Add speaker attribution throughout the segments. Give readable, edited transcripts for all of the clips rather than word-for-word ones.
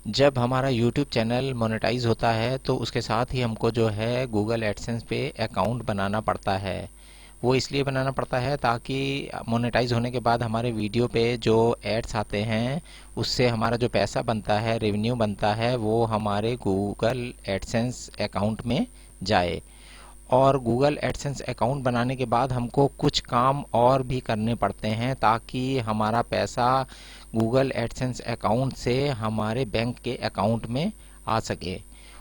Speaker 1: जब हमारा YouTube channel monetise होता है तो उसके साथ ही हमको जो है गूगल एडसेंस पे अकाउंट बनाना पड़ता है। वो इसलिए बनाना पड़ता है ताकि मोनेटाइज होने के बाद हमारे वीडियो पे जो एड्स आते हैं उससे हमारा जो पैसा बनता है, रेवेन्यू बनता है, वो हमारे गूगल एडसेंस अकाउंट में जाए। और गूगल एडसेंस अकाउंट बनाने के बाद हमको कुछ काम और भी करने पड़ते हैं ताकि हमारा पैसा गूगल एडसेंस अकाउंट से हमारे बैंक के अकाउंट में आ सके।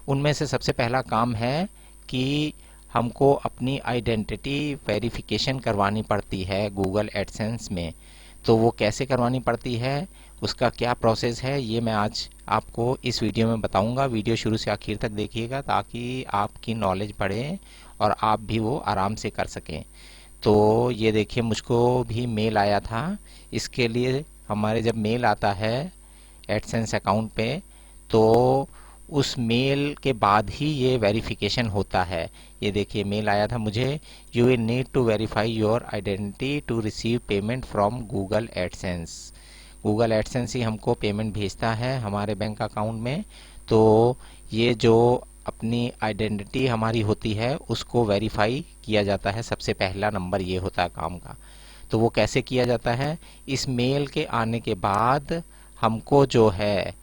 Speaker 1: उनमें से सबसे पहला काम है कि हमको अपनी आइडेंटिटी वेरिफिकेशन करवानी पड़ती है गूगल एडसेंस में। तो वो कैसे करवानी पड़ती है, उसका क्या प्रोसेस है, ये मैं आज आपको इस वीडियो में बताऊंगा। वीडियो शुरू से आखिर तक देखिएगा ताकि आपकी नॉलेज बढ़े और आप भी वो आराम से कर सकें। तो ये देखिए, मुझको भी मेल आया था। इसके लिए हमारे जब मेल आता है एडसेंस अकाउंट पे तो उस मेल के बाद ही ये वेरिफिकेशन होता है। ये देखिए, मेल आया था मुझे, you will need to verify your identity to receive payment from Google AdSense. Google AdSense ही हमको पेमेंट भेजता है हमारे बैंक अकाउंट में। तो ये जो अपनी आइडेंटिटी हमारी होती है उसको वेरीफाई किया जाता है। सबसे पहला नंबर ये होता है काम का। तो वो कैसे किया जाता है, इस मेल के आने के बाद हमको जो है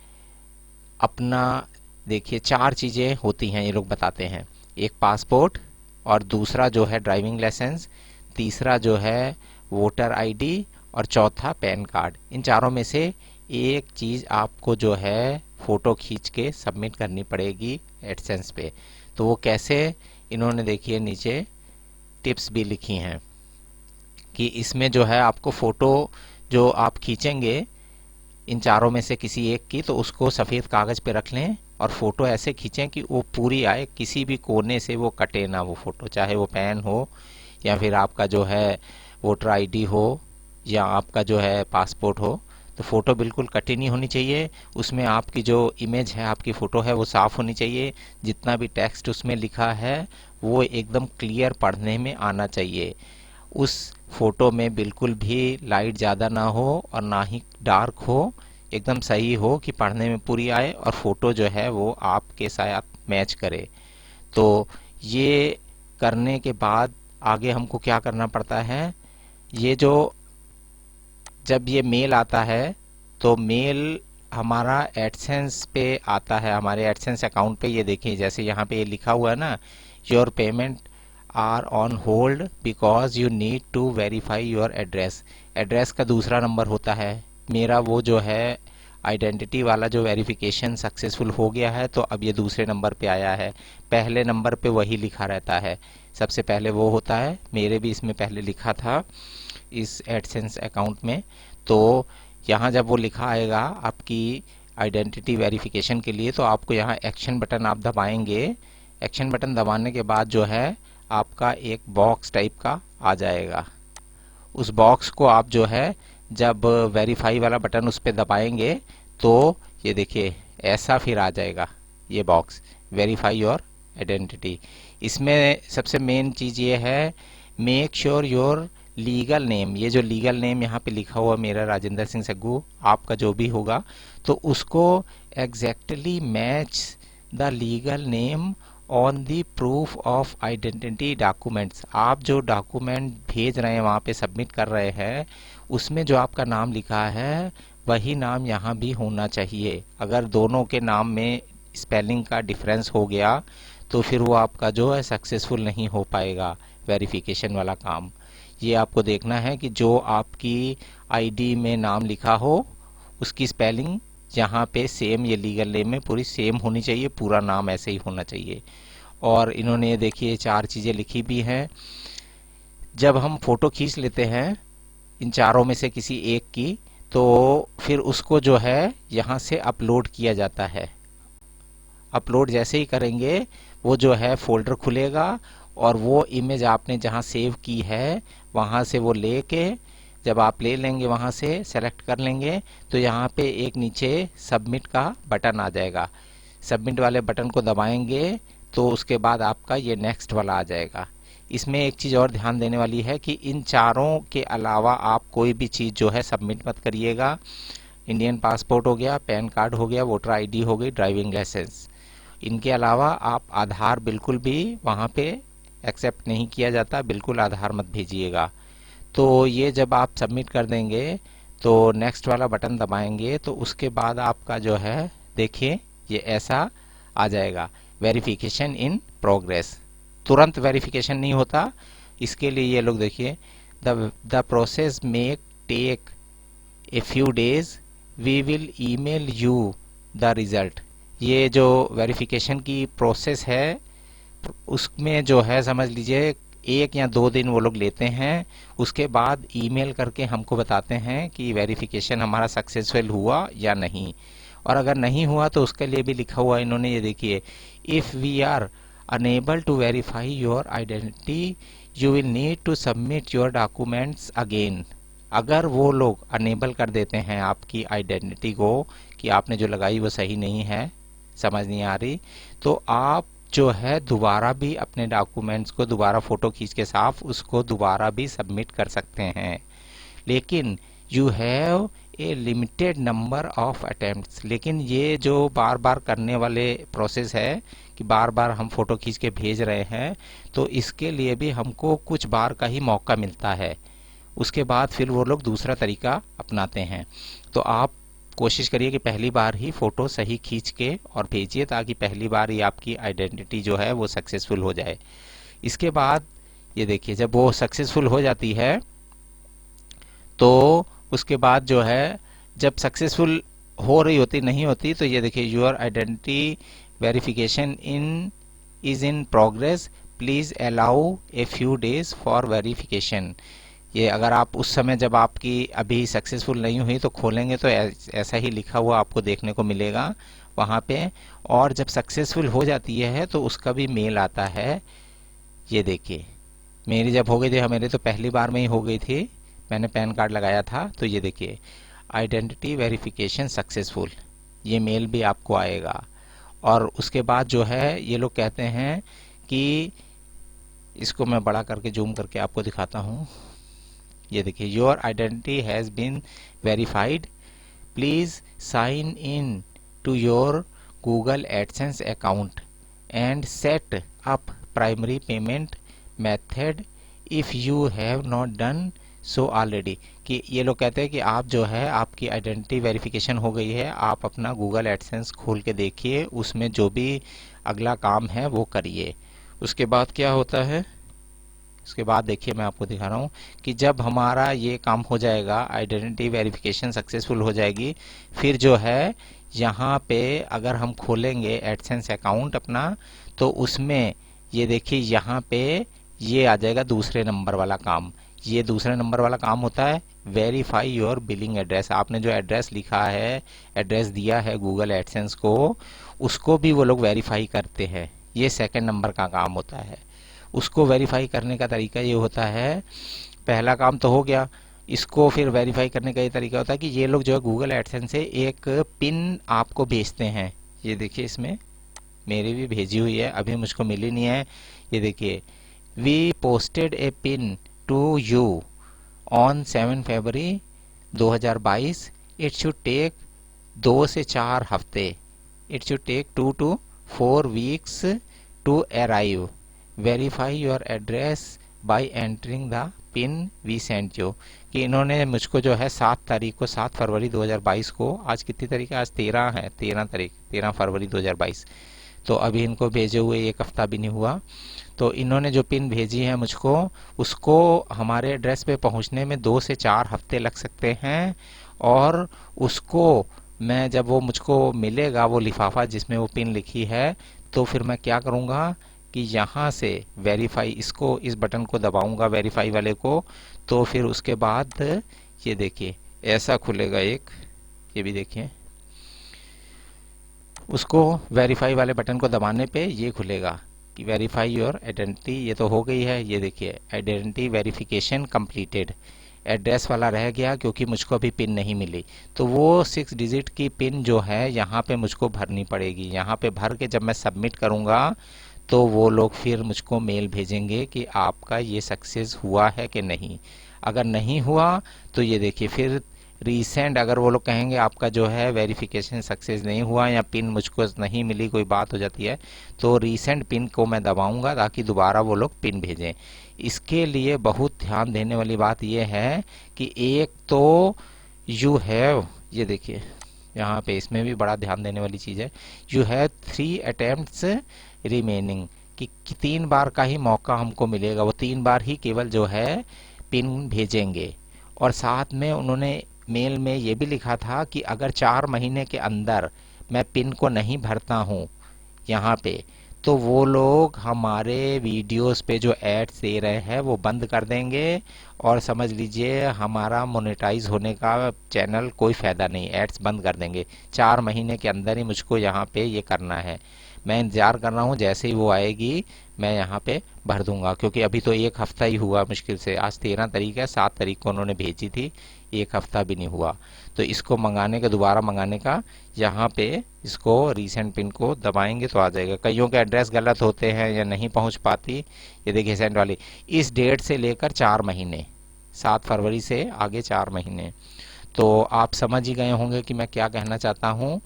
Speaker 1: अपना, देखिए, चार चीज़ें होती हैं, ये लोग बताते हैं। एक पासपोर्ट, और दूसरा जो है ड्राइविंग लाइसेंस, तीसरा जो है वोटर आईडी, और चौथा पैन कार्ड। इन चारों में से एक चीज़ आपको जो है फ़ोटो खींच के सबमिट करनी पड़ेगी एडसेंस पे। तो वो कैसे, इन्होंने देखिए नीचे टिप्स भी लिखी हैं कि इसमें जो है आपको फ़ोटो जो आप खींचेंगे इन चारों में से किसी एक की, तो उसको सफ़ेद कागज़ पे रख लें और फ़ोटो ऐसे खींचें कि वो पूरी आए, किसी भी कोने से वो कटे ना वो फ़ोटो। चाहे वो पैन हो या फिर आपका जो है वोटर आईडी हो या आपका जो है पासपोर्ट हो, तो फ़ोटो बिल्कुल कटी नहीं होनी चाहिए। उसमें आपकी जो इमेज है, आपकी फ़ोटो है, वो साफ़ होनी चाहिए। जितना भी टेक्स्ट उसमें लिखा है वो एकदम क्लियर पढ़ने में आना चाहिए। उस फोटो में बिल्कुल भी लाइट ज़्यादा ना हो और ना ही डार्क हो, एकदम सही हो कि पढ़ने में पूरी आए और फोटो जो है वो आपके साथ मैच करे। तो ये करने के बाद आगे हमको क्या करना पड़ता है, ये जो जब ये मेल आता है तो मेल हमारा एडसेंस पे आता है, हमारे एडसेंस अकाउंट पे। ये देखिए, जैसे यहाँ पे ये लिखा हुआ है ना, your payment are on hold because you need to verify your address. Address का दूसरा नंबर होता है। मेरा वो जो है आइडेंटिटी वाला जो वेरिफिकेशन सक्सेसफुल हो गया है, तो अब ये दूसरे नंबर पे आया है। पहले नंबर पे वही लिखा रहता है, सबसे पहले वो होता है। मेरे भी इसमें पहले लिखा था इस एडसेंस अकाउंट में। तो यहाँ जब वो लिखा आएगा आपकी आइडेंटिटी वेरिफिकेशन के लिए, तो आपको यहाँ एक्शन बटन आप दबाएंगे। एक्शन बटन दबाने के बाद जो है आपका एक बॉक्स टाइप का आ जाएगा। उस बॉक्स को आप जो है जब वेरीफाई वाला बटन उस पर दबाएंगे तो ये देखिए ऐसा फिर आ जाएगा ये बॉक्स, वेरीफाई योर आइडेंटिटी। इसमें सबसे मेन चीज़ ये है, make sure your legal name. ये जो लीगल नेम यहाँ पे लिखा हुआ मेरा राजेंद्र सिंह सग्गू, आपका जो भी होगा, तो उसको exactly match the legal name on the proof of identity documents. आप जो डॉक्यूमेंट भेज रहे हैं, वहाँ पे सबमिट कर रहे हैं, उसमें जो आपका नाम लिखा है वही नाम यहाँ भी होना चाहिए। अगर दोनों के नाम में स्पेलिंग का डिफरेंस हो गया तो फिर वो आपका जो है सक्सेसफुल नहीं हो पाएगा वेरिफिकेशन वाला काम। ये आपको देखना है कि जो आपकी आईडी में नाम लिखा हो उसकी स्पेलिंग यहाँ पे सेम, ये लीगल नेम में पूरी सेम होनी चाहिए, पूरा नाम ऐसे ही होना चाहिए। और इन्होंने देखिए चार चीज़ें लिखी भी हैं। जब हम फोटो खींच लेते हैं इन चारों में से किसी एक की, तो फिर उसको जो है यहाँ से अपलोड किया जाता है। अपलोड जैसे ही करेंगे वो जो है फोल्डर खुलेगा और वो इमेज आपने जहाँ सेव की है वहाँ से वो लेके, जब आप ले लेंगे वहाँ से सेलेक्ट कर लेंगे, तो यहाँ पे एक नीचे सबमिट का बटन आ जाएगा। सबमिट वाले बटन को दबाएंगे तो उसके बाद आपका ये नेक्स्ट वाला आ जाएगा। इसमें एक चीज़ और ध्यान देने वाली है कि इन चारों के अलावा आप कोई भी चीज़ जो है सबमिट मत करिएगा। इंडियन पासपोर्ट हो गया, पैन कार्ड हो गया, वोटर आईडी हो गई, ड्राइविंग लाइसेंस। इनके अलावा आप आधार बिल्कुल भी वहाँ पे एक्सेप्ट नहीं किया जाता, बिल्कुल आधार मत भेजिएगा। तो ये जब आप सबमिट कर देंगे तो नेक्स्ट वाला बटन दबाएंगे तो उसके बाद आपका जो है देखिए ये ऐसा आ जाएगा, वेरिफिकेशन इन प्रोग्रेस। तुरंत वेरिफिकेशन नहीं होता, इसके लिए ये लोग देखिए, the process may take a few days, we will email you the result. ये जो वेरिफिकेशन की प्रोसेस है उसमें जो है समझ लीजिए 1 या 2 दिन वो लोग लेते हैं, उसके बाद ईमेल करके हमको बताते हैं कि वेरिफिकेशन हमारा सक्सेसफुल हुआ या नहीं। और अगर नहीं हुआ तो उसके लिए भी लिखा हुआ इन्होंने, ये देखिए, if we are unable to verify your identity you will need to submit your documents again. अगर वो लोग अनेबल कर देते हैं आपकी आइडेंटिटी को कि आपने जो लगाई वो सही नहीं है, समझ नहीं आ रही, तो आप जो है दोबारा भी अपने डॉक्यूमेंट्स को दोबारा फोटो खींच के साफ उसको दोबारा भी सबमिट कर सकते हैं। लेकिन you have a limited number of attempts. लेकिन ये जो बार बार करने वाले प्रोसेस है कि बार बार हम फोटो खींच के भेज रहे हैं, तो इसके लिए भी हमको कुछ बार का ही मौका मिलता है, उसके बाद फिर वो लोग दूसरा तरीका अपनाते हैं। तो आप कोशिश करिए कि पहली बार ही फोटो सही खींच के और भेजिए, ताकि पहली बार ही आपकी आइडेंटिटी जो है वो सक्सेसफुल हो जाए। इसके बाद ये देखिए, जब वो सक्सेसफुल हो जाती है तो उसके बाद जो है जब सक्सेसफुल हो रही होती नहीं होती, तो ये देखिए, your identity verification is in progress, please allow A few days for verification. ये अगर आप उस समय जब आपकी अभी सक्सेसफुल नहीं हुई तो खोलेंगे तो ऐसा ही लिखा हुआ आपको देखने को मिलेगा वहाँ पे। और जब सक्सेसफुल हो जाती है तो उसका भी मेल आता है। ये देखिए, मेरी जब हो गई थी, मेरी तो पहली बार में ही हो गई थी, मैंने पैन कार्ड लगाया था, तो ये देखिए, आइडेंटिटी वेरिफिकेशन सक्सेसफुल, ये मेल भी आपको आएगा। और उसके बाद जो है ये लोग कहते हैं कि, इसको मैं बड़ा करके जूम करके आपको दिखाता हूँ, ये देखिए, your identity has been verified, please sign in to your Google AdSense account and set up primary payment method if you have not done so already. कि ये लोग कहते हैं कि आप जो है आपकी आइडेंटिटी वेरिफिकेशन हो गई है, आप अपना गूगल एडसेंस खोल के देखिए, उसमें जो भी अगला काम है वो करिए। उसके बाद क्या होता है, उसके बाद देखिए मैं आपको दिखा रहा हूँ कि जब हमारा ये काम हो जाएगा, आइडेंटिटी वेरिफिकेशन सक्सेसफुल हो जाएगी, फिर जो है यहाँ पे अगर हम खोलेंगे एडसेंस अकाउंट अपना, तो उसमें ये देखिए यहाँ पे ये आ जाएगा दूसरे नंबर वाला काम। ये दूसरे नंबर वाला काम होता है वेरीफाई योर बिलिंग एड्रेस। आपने जो एड्रेस लिखा है, एड्रेस दिया है गूगल एडसेंस को, उसको भी वो लोग वेरीफाई करते हैं। ये सेकंड नंबर का काम होता है। उसको वेरीफाई करने का तरीका ये होता है, पहला काम तो हो गया, इसको फिर वेरीफाई करने का ये तरीका होता है कि ये लोग जो है गूगल एडसेंस से एक पिन आपको भेजते हैं। ये देखिए, इसमें मेरी भी भेजी हुई है, अभी मुझको मिली नहीं है। ये देखिए, we posted a pin to you on 7 February 2022, it should take 2 से 4 हफ्ते, it should take 2 to 4 weeks to arrive, verify your address by entering the pin we sent you. कि इन्होंने मुझको जो है 7 तारीख को, 7 फरवरी 2022 को, आज कितनी तारीख है, आज 13 है, 13 फरवरी 2022, तो अभी इनको भेजे हुए 1 हफ्ता भी नहीं हुआ। तो इन्होंने जो पिन भेजी है मुझको, उसको हमारे एड्रेस पे पहुंचने में 2 से 4 हफ्ते लग सकते हैं। और उसको मैं, जब वो मुझको मिलेगा वो लिफाफा जिसमें वो पिन लिखी है, तो फिर मैं क्या करूँगा कि यहाँ से वेरीफाई, इसको, इस बटन को दबाऊंगा वेरीफाई वाले को, तो फिर उसके बाद ये देखिए ऐसा खुलेगा एक, ये भी देखिए, उसको वेरीफाई वाले बटन को दबाने पे ये खुलेगा कि वेरीफाई योर आइडेंटिटी। ये तो हो गई है, ये देखिए, आइडेंटिटी वेरिफिकेशन कंप्लीटेड। एड्रेस वाला रह गया क्योंकि मुझको अभी पिन नहीं मिली, तो वो 6 डिजिट की पिन जो है यहाँ पे मुझको भरनी पड़ेगी। यहाँ पे भर के जब मैं सबमिट करूँगा तो वो लोग फिर मुझको मेल भेजेंगे कि आपका ये सक्सेस हुआ है कि नहीं। अगर नहीं हुआ तो ये देखिए, फिर रीसेंट अगर वो लोग कहेंगे आपका जो है वेरिफिकेशन सक्सेस नहीं हुआ या पिन मुझको नहीं मिली, कोई बात हो जाती है, तो रीसेंट पिन को मैं दबाऊंगा ताकि दोबारा वो लोग पिन भेजें। इसके लिए बहुत ध्यान देने वाली बात यह है कि एक तो यू हैव, ये देखिए यहाँ पे इसमें भी बड़ा ध्यान देने वाली चीज़ है, यू हैव 3 अटेम्प्ट्स रिमेनिंग, कि 3 बार का ही मौका हमको मिलेगा, वो 3 बार ही केवल जो है पिन भेजेंगे। और साथ में उन्होंने मेल में ये भी लिखा था कि अगर 4 महीने के अंदर मैं पिन को नहीं भरता हूँ यहाँ पे, तो वो लोग हमारे वीडियोस पे जो एड्स दे रहे हैं वो बंद कर देंगे, और समझ लीजिए हमारा मोनेटाइज होने का चैनल कोई फ़ायदा नहीं, एड्स बंद कर देंगे। 4 महीने के अंदर ही मुझको यहाँ पे ये करना है। मैं इंतज़ार कर रहा हूँ, जैसे ही वो आएगी मैं यहाँ पे भर दूंगा, क्योंकि अभी तो 1 हफ्ता ही हुआ मुश्किल से, आज 13 तारीख है, 7 तारीख को उन्होंने भेजी थी, 1 हफ्ता भी नहीं हुआ। तो इसको मंगाने का, दोबारा मंगाने का, यहाँ पे इसको रीसेंट पिन को दबाएंगे तो आ जाएगा। कईयों के एड्रेस गलत होते हैं या नहीं पहुँच पाती, ये देखिए सेंड वाली इस डेट से लेकर 4 महीने, 7 फरवरी से आगे 4 महीने। तो आप समझ ही गए होंगे कि मैं क्या कहना चाहता हूँ,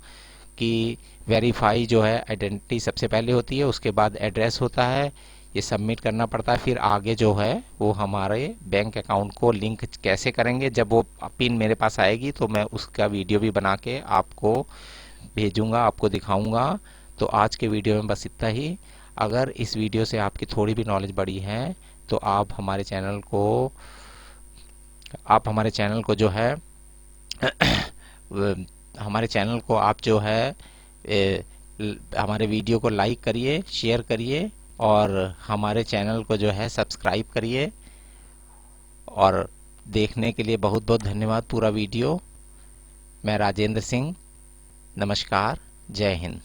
Speaker 1: कि वेरीफाई जो है आइडेंटिटी सबसे पहले होती है, उसके बाद एड्रेस होता है, ये सबमिट करना पड़ता है, फिर आगे जो है वो हमारे बैंक अकाउंट को लिंक कैसे करेंगे। जब वो पिन मेरे पास आएगी तो मैं उसका वीडियो भी बना के आपको भेजूंगा, आपको दिखाऊंगा। तो आज के वीडियो में बस इतना ही। अगर इस वीडियो से आपकी थोड़ी भी नॉलेज बढ़ी है तो आप हमारे चैनल को जो है हमारे चैनल को आप जो है हमारे वीडियो को लाइक करिए, शेयर करिए, और हमारे चैनल को जो है सब्सक्राइब करिए। और देखने के लिए बहुत बहुत धन्यवाद पूरा वीडियो। मैं राजेंद्र सिंह, नमस्कार, जय हिंद।